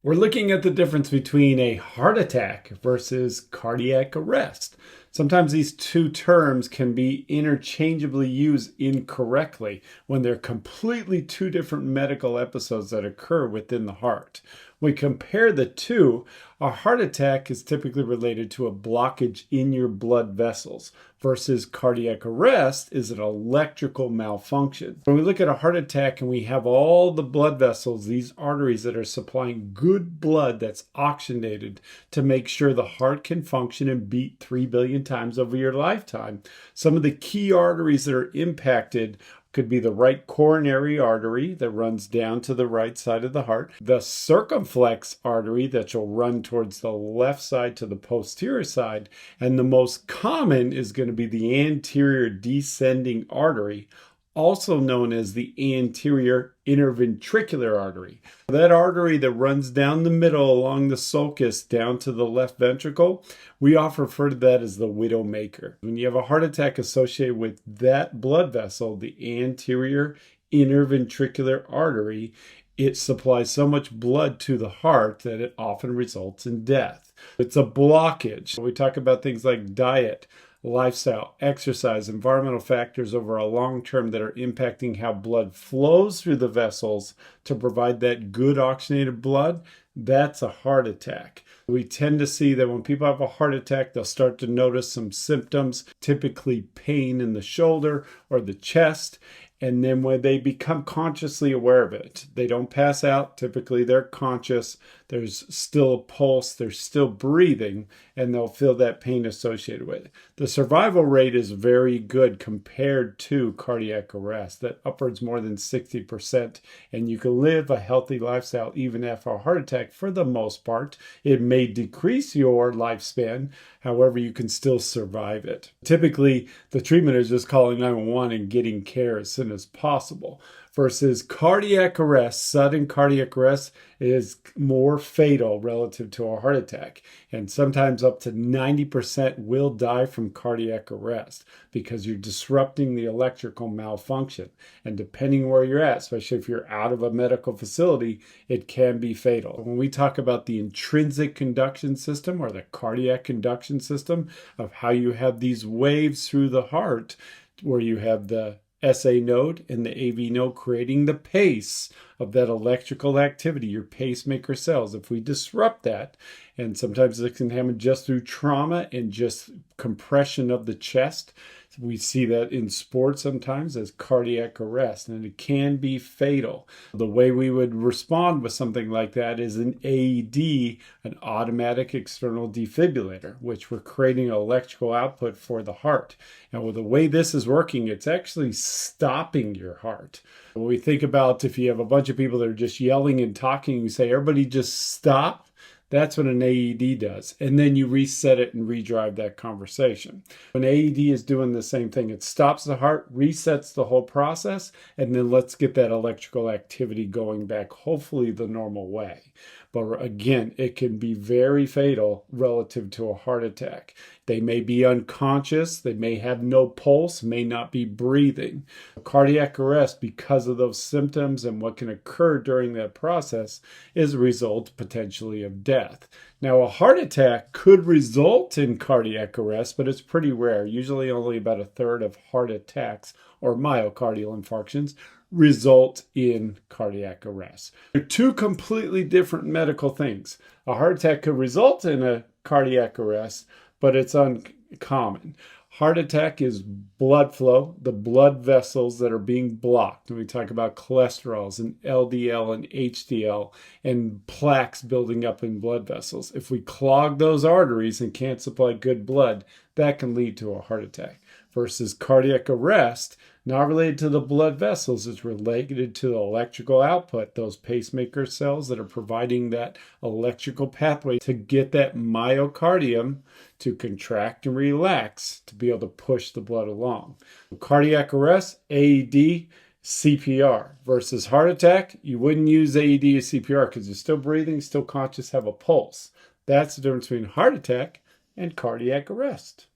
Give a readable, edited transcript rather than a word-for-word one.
We're looking at the difference between a heart attack versus cardiac arrest. Sometimes these two terms can be interchangeably used incorrectly when they're completely two different medical episodes that occur within the heart. When we compare the two, a heart attack is typically related to a blockage in your blood vessels versus cardiac arrest is an electrical malfunction. When we look at a heart attack and we have all the blood vessels, these arteries that are supplying good blood that's oxygenated to make sure the heart can function and beat 3 billion times over your lifetime. Some of the key arteries that are impacted could be the right coronary artery that runs down to the right side of the heart, the circumflex artery that will run towards the left side to the posterior side, and the most common is going to be the anterior descending artery, also known as the anterior interventricular artery. That artery that runs down the middle along the sulcus down to the left ventricle, we often refer to that as the widowmaker. When you have a heart attack associated with that blood vessel, the anterior interventricular artery, it supplies so much blood to the heart that it often results in death. It's a blockage. We talk about things like diet, lifestyle, exercise, environmental factors over a long term that are impacting how blood flows through the vessels to provide that good oxygenated blood. That's a heart attack. We tend to see that when people have a heart attack, they'll start to notice some symptoms, typically pain in the shoulder or the chest. And then when they become consciously aware of it, they don't pass out. Typically, they're conscious. There's still a pulse. They're still breathing, and they'll feel that pain associated with it. The survival rate is very good compared to cardiac arrest, that upwards more than 60%. And you can live a healthy lifestyle even after a heart attack for the most part. It may decrease your lifespan. However, you can still survive it. Typically, the treatment is just calling 911 and getting care as soon as possible. Versus cardiac arrest, sudden cardiac arrest is more fatal relative to a heart attack. And sometimes up to 90% will die from cardiac arrest because you're disrupting the electrical malfunction. And depending where you're at, especially if you're out of a medical facility, it can be fatal. When we talk about the intrinsic conduction system or the cardiac conduction system of how you have these waves through the heart, where you have the SA node and the AV node creating the pace of that electrical activity, your pacemaker cells. If we disrupt that, and sometimes it can happen just through trauma and just compression of the chest, we see that in sports sometimes as cardiac arrest, and it can be fatal. The way we would respond with something like that is an AED, an automatic external defibrillator, which we're creating electrical output for the heart. And with the way this is working, it's actually stopping your heart. When we think about if you have a bunch of people that are just yelling and talking, you say, everybody just stop. That's what an AED does. And then you reset it and redrive that conversation. An AED is doing the same thing. It stops the heart, resets the whole process, and then let's get that electrical activity going back, hopefully the normal way. But again, it can be very fatal relative to a heart attack. They may be unconscious, they may have no pulse, may not be breathing. Cardiac arrest, because of those symptoms and what can occur during that process, is a result potentially of death. Now, a heart attack could result in cardiac arrest, but it's pretty rare. Usually only about a third of heart attacks or myocardial infarctions result in cardiac arrest. They're two completely different medical things. A heart attack could result in a cardiac arrest, but it's uncommon. Heart attack is blood flow, the blood vessels that are being blocked. When we talk about cholesterols and LDL and HDL and plaques building up in blood vessels. If we clog those arteries and can't supply good blood, that can lead to a heart attack. Versus cardiac arrest, not related to the blood vessels, it's related to the electrical output, those pacemaker cells that are providing that electrical pathway to get that myocardium to contract and relax to be able to push the blood along. Cardiac arrest, AED, CPR. Versus heart attack, you wouldn't use AED or CPR because you're still breathing, still conscious, have a pulse. That's the difference between heart attack and cardiac arrest.